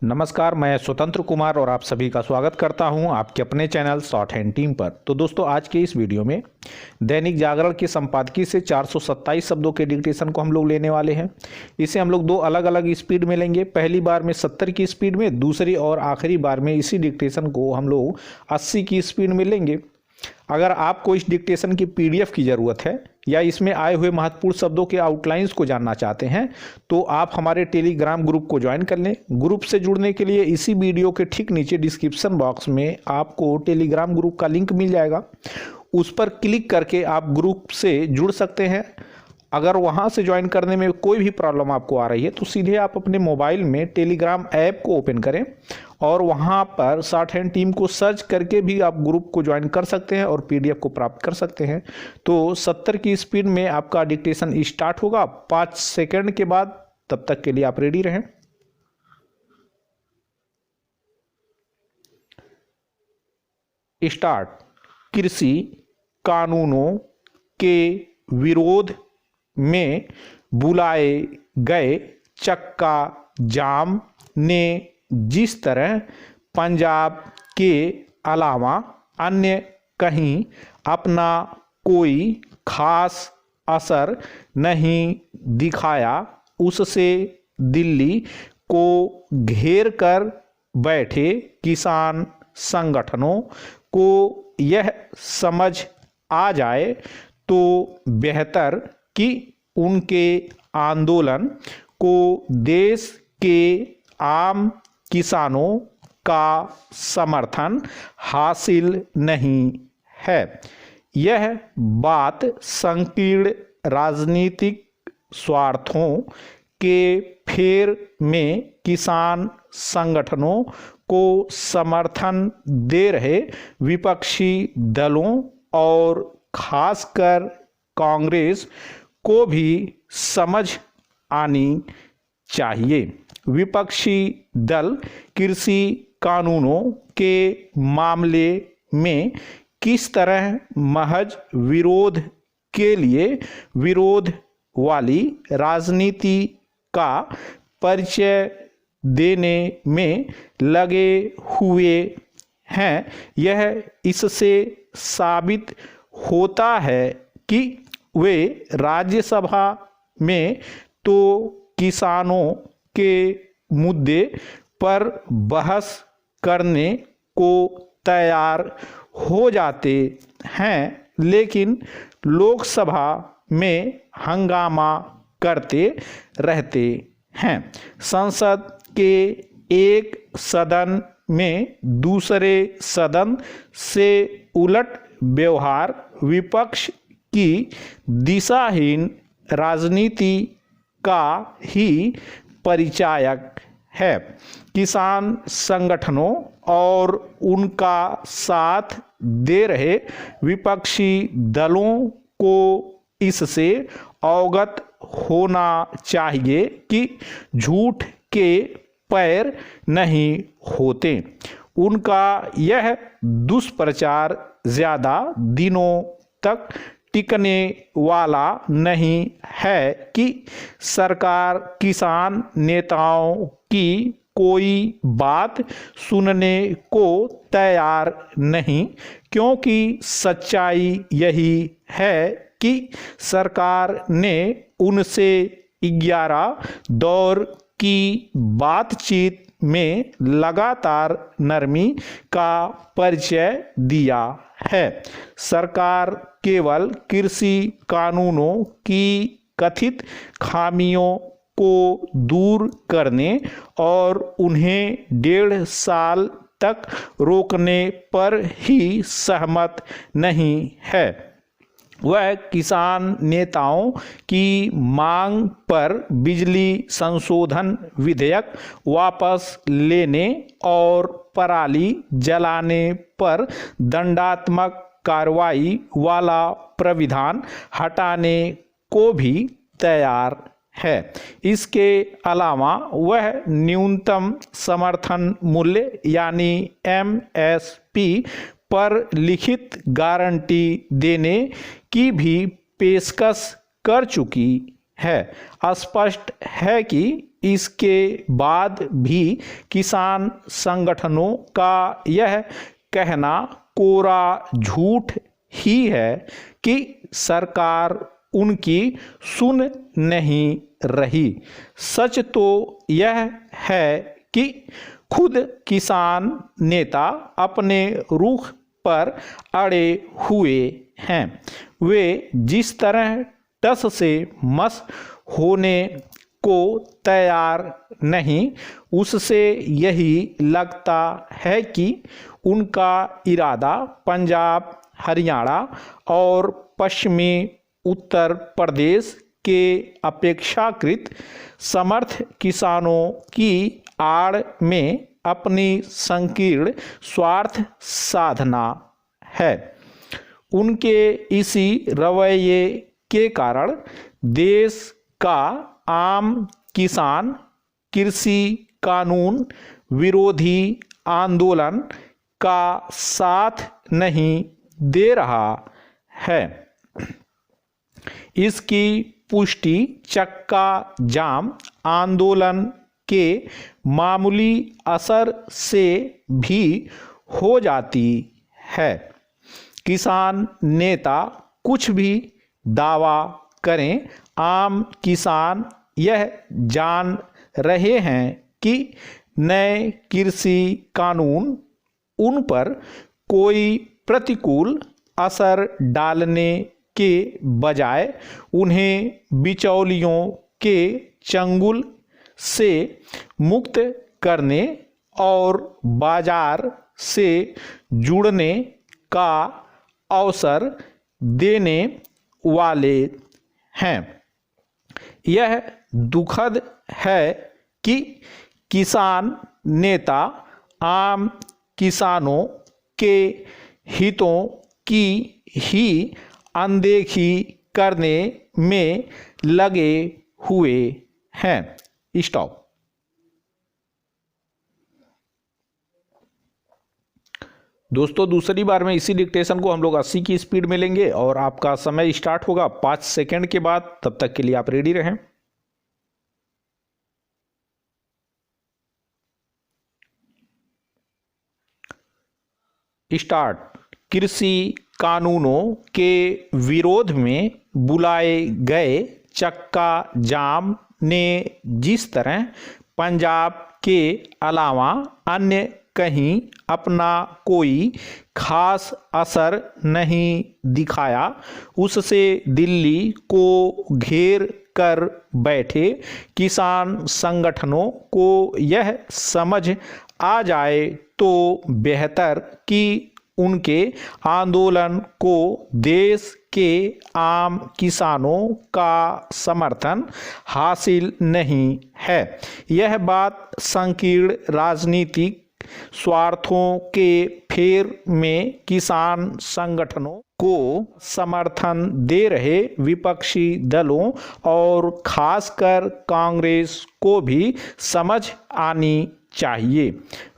नमस्कार, मैं स्वतंत्र कुमार और आप सभी का स्वागत करता हूं आपके अपने चैनल शॉर्ट हैंड टीम पर। तो दोस्तों, आज के इस वीडियो में दैनिक जागरण के संपादकीय से 427 शब्दों के डिक्टेशन को हम लोग लेने वाले हैं। इसे हम लोग दो अलग अलग स्पीड में लेंगे। पहली बार में 70 की स्पीड में, दूसरी और आखिरी बार में इसी डिक्टेशन को हम लोग 80 की स्पीड में लेंगे। अगर आपको इस डिक्टेशन की पीडीएफ की ज़रूरत है या इसमें आए हुए महत्वपूर्ण शब्दों के आउटलाइंस को जानना चाहते हैं तो आप हमारे टेलीग्राम ग्रुप को ज्वाइन कर लें। ग्रुप से जुड़ने के लिए इसी वीडियो के ठीक नीचे डिस्क्रिप्शन बॉक्स में आपको टेलीग्राम ग्रुप का लिंक मिल जाएगा। उस पर क्लिक करके आप ग्रुप से जुड़ सकते हैं। अगर वहां से ज्वाइन करने में कोई भी प्रॉब्लम आपको आ रही है तो सीधे आप अपने मोबाइल में टेलीग्राम ऐप को ओपन करें और वहां पर शॉर्ट हैंड टीम को सर्च करके भी आप ग्रुप को ज्वाइन कर सकते हैं और पीडीएफ को प्राप्त कर सकते हैं। तो 70 की स्पीड में आपका डिक्टेशन स्टार्ट होगा 5 सेकंड के बाद। तब तक के लिए आप रेडी रहें। स्टार्ट। कृषि कानूनों के विरोध में बुलाए गए चक्का जाम ने जिस तरह पंजाब के अलावा अन्य कहीं अपना कोई खास असर नहीं दिखाया, उससे दिल्ली को घेर कर बैठे किसान संगठनों को यह समझ आ जाए तो बेहतर कि उनके आंदोलन को देश के आम किसानों का समर्थन हासिल नहीं है। यह बात संकीर्ण राजनीतिक स्वार्थों के फेर में किसान संगठनों को समर्थन दे रहे विपक्षी दलों और खासकर कांग्रेस को भी समझ आनी चाहिए। विपक्षी दल कृषि कानूनों के मामले में किस तरह महज विरोध के लिए विरोध वाली राजनीति का परिचय देने में लगे हुए हैं, यह इससे साबित होता है कि वे राज्यसभा में तो किसानों के मुद्दे पर बहस करने को तैयार हो जाते हैं, लेकिन लोकसभा में हंगामा करते रहते हैं। संसद के एक सदन में दूसरे सदन से उलट व्यवहार विपक्ष की दिशाहीन राजनीति का ही परिचायक है। किसान संगठनों और उनका साथ दे रहे विपक्षी दलों को इससे अवगत होना चाहिए कि झूठ के पैर नहीं होते। उनका यह दुष्प्रचार ज्यादा दिनों तक टिकने वाला नहीं है कि सरकार किसान नेताओं की कोई बात सुनने को तैयार नहीं, क्योंकि सच्चाई यही है कि सरकार ने उनसे 11 दौर की बातचीत में लगातार नरमी का परिचय दिया है। सरकार केवल कृषि कानूनों की कथित खामियों को दूर करने और उन्हें 1.5 साल तक रोकने पर ही सहमत नहीं है। वह किसान नेताओं की मांग पर बिजली संशोधन विधेयक वापस लेने और पराली जलाने पर दंडात्मक कार्रवाई वाला प्राविधान हटाने को भी तैयार है। इसके अलावा वह न्यूनतम समर्थन मूल्य यानी एमएसपी पर लिखित गारंटी देने की भी पेशकश कर चुकी है। स्पष्ट है कि इसके बाद भी किसान संगठनों का यह कहना कोरा झूठ ही है कि सरकार उनकी सुन नहीं रही। सच तो यह है कि खुद किसान नेता अपने रुख पर अड़े हुए हैं। वे जिस तरह टस से मस होने को तैयार नहीं, उससे यही लगता है कि उनका इरादा पंजाब, हरियाणा और पश्चिमी उत्तर प्रदेश के अपेक्षाकृत समर्थ किसानों की आड़ में अपनी संकीर्ण स्वार्थ साधना है। उनके इसी रवैये के कारण देश का आम किसान कृषि कानून विरोधी आंदोलन का साथ नहीं दे रहा है। इसकी पुष्टि चक्का जाम आंदोलन के मामूली असर से भी हो जाती है। किसान नेता कुछ भी दावा करें, आम किसान यह जान रहे हैं कि नए कृषि कानून उन पर कोई प्रतिकूल असर डालने के बजाय उन्हें बिचौलियों के चंगुल से मुक्त करने और बाजार से जुड़ने का अवसर देने वाले हैं। यह दुखद है कि किसान नेता आम किसानों के हितों की ही अनदेखी करने में लगे हुए हैं। स्टॉप। दोस्तों दूसरी बार में इसी डिक्टेशन को हम लोग 80 की स्पीड में लेंगे और आपका समय स्टार्ट होगा 5 सेकंड के बाद। तब तक के लिए आप रेडी रहें। स्टार्ट। कृषि कानूनों के विरोध में बुलाए गए चक्का जाम ने जिस तरह पंजाब के अलावा अन्य कहीं अपना कोई खास असर नहीं दिखाया, उससे दिल्ली को घेर कर बैठे किसान संगठनों को यह समझ आ जाए तो बेहतर कि उनके आंदोलन को देश के आम किसानों का समर्थन हासिल नहीं है। यह बात संकीर्ण राजनीतिक स्वार्थों के फेर में किसान संगठनों को समर्थन दे रहे विपक्षी दलों और खासकर कांग्रेस को भी समझ आनी चाहिए।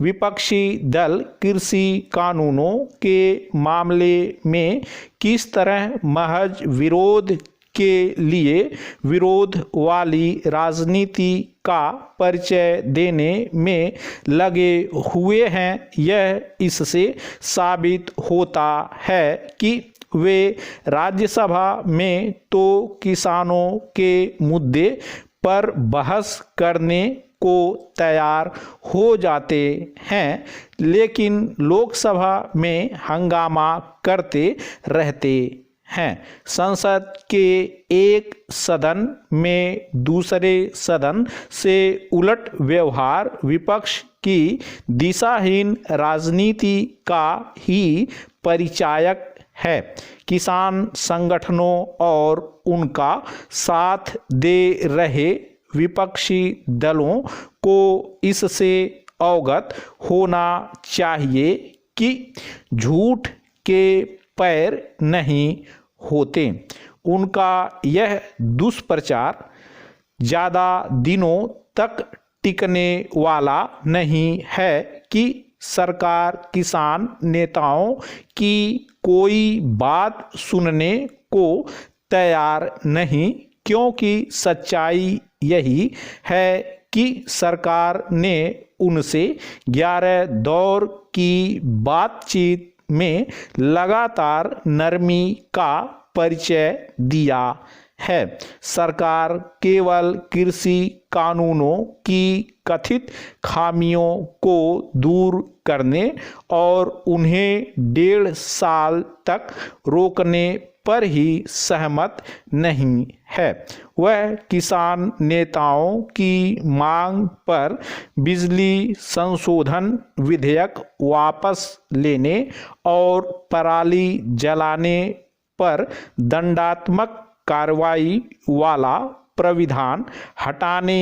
विपक्षी दल कृषि कानूनों के मामले में किस तरह महज विरोध के लिए विरोध वाली राजनीति का परिचय देने में लगे हुए हैं, यह इससे साबित होता है कि वे राज्यसभा में तो किसानों के मुद्दे पर बहस करने को तैयार हो जाते हैं, लेकिन लोकसभा में हंगामा करते रहते हैं। संसद के एक सदन में दूसरे सदन से उलट व्यवहार विपक्ष की दिशाहीन राजनीति का ही परिचायक है। किसान संगठनों और उनका साथ दे रहे विपक्षी दलों को इससे अवगत होना चाहिए कि झूठ के पैर नहीं होते। उनका यह दुष्प्रचार ज़्यादा दिनों तक टिकने वाला नहीं है कि सरकार किसान नेताओं की कोई बात सुनने को तैयार नहीं, क्योंकि सच्चाई यही है कि सरकार ने उनसे 11 दौर की बातचीत में लगातार नरमी का परिचय दिया है। सरकार केवल कृषि कानूनों की कथित खामियों को दूर करने और उन्हें 1.5 साल तक रोकने पर ही सहमत नहीं है। वह किसान नेताओं की मांग पर बिजली संशोधन विधेयक वापस लेने और पराली जलाने पर दंडात्मक कार्रवाई वाला प्राविधान हटाने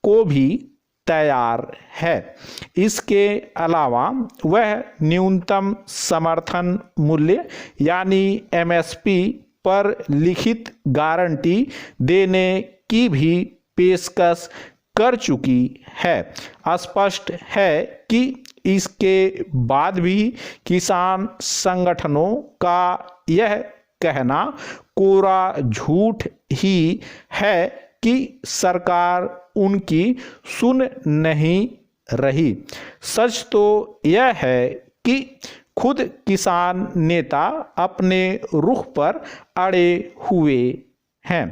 को भी तैयार है। इसके अलावा वह न्यूनतम समर्थन मूल्य यानी एमएसपी पर लिखित गारंटी देने की भी पेशकश कर चुकी है। स्पष्ट है कि इसके बाद भी किसान संगठनों का यह कहना कोरा झूठ ही है कि सरकार उनकी सुन नहीं रही। सच तो यह है कि खुद किसान नेता अपने रुख पर अड़े हुए हैं।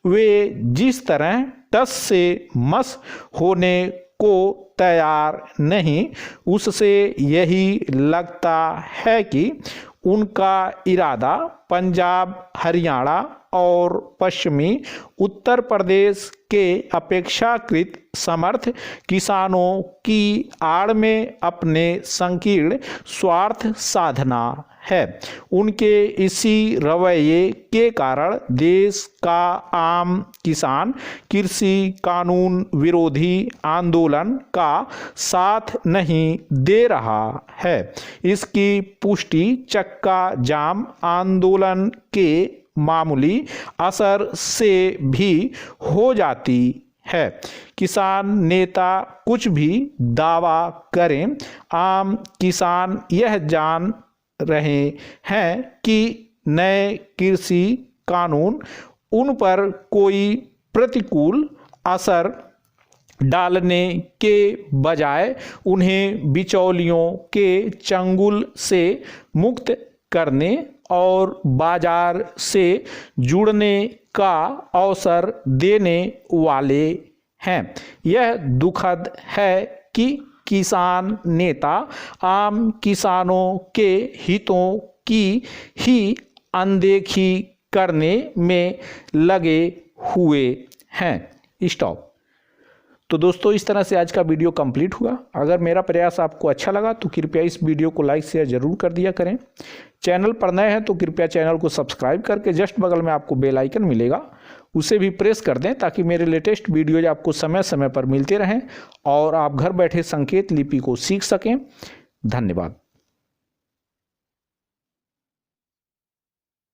वे जिस तरह टस से मस होने को तैयार नहीं, उससे यही लगता है कि उनका इरादा पंजाब, हरियाणा और पश्चिमी उत्तर प्रदेश के अपेक्षाकृत समर्थ किसानों की आड़ में अपने संकीर्ण स्वार्थ साधना है। उनके इसी रवैये के कारण देश का आम किसान कृषि कानून विरोधी आंदोलन का साथ नहीं दे रहा है। इसकी पुष्टि चक्का जाम आंदोलन के मामूली असर से भी हो जाती है। किसान नेता कुछ भी दावा करें, आम किसान यह जान रहे हैं कि नए कृषि कानून उन पर कोई प्रतिकूल असर डालने के बजाय उन्हें बिचौलियों के चंगुल से मुक्त करने और बाजार से जुड़ने का अवसर देने वाले हैं। यह दुखद है कि किसान नेता आम किसानों के हितों की ही अनदेखी करने में लगे हुए हैं। स्टॉप। तो दोस्तों, इस तरह से आज का वीडियो कंप्लीट हुआ। अगर मेरा प्रयास आपको अच्छा लगा तो कृपया इस वीडियो को लाइक शेयर जरूर कर दिया करें। चैनल पर नए हैं तो कृपया चैनल को सब्सक्राइब करके जस्ट बगल में आपको बेल आइकन मिलेगा, उसे भी प्रेस कर दें ताकि मेरे लेटेस्ट वीडियोज आपको समय समय पर मिलते रहें और आप घर बैठे संकेत लिपि को सीख सकें। धन्यवाद।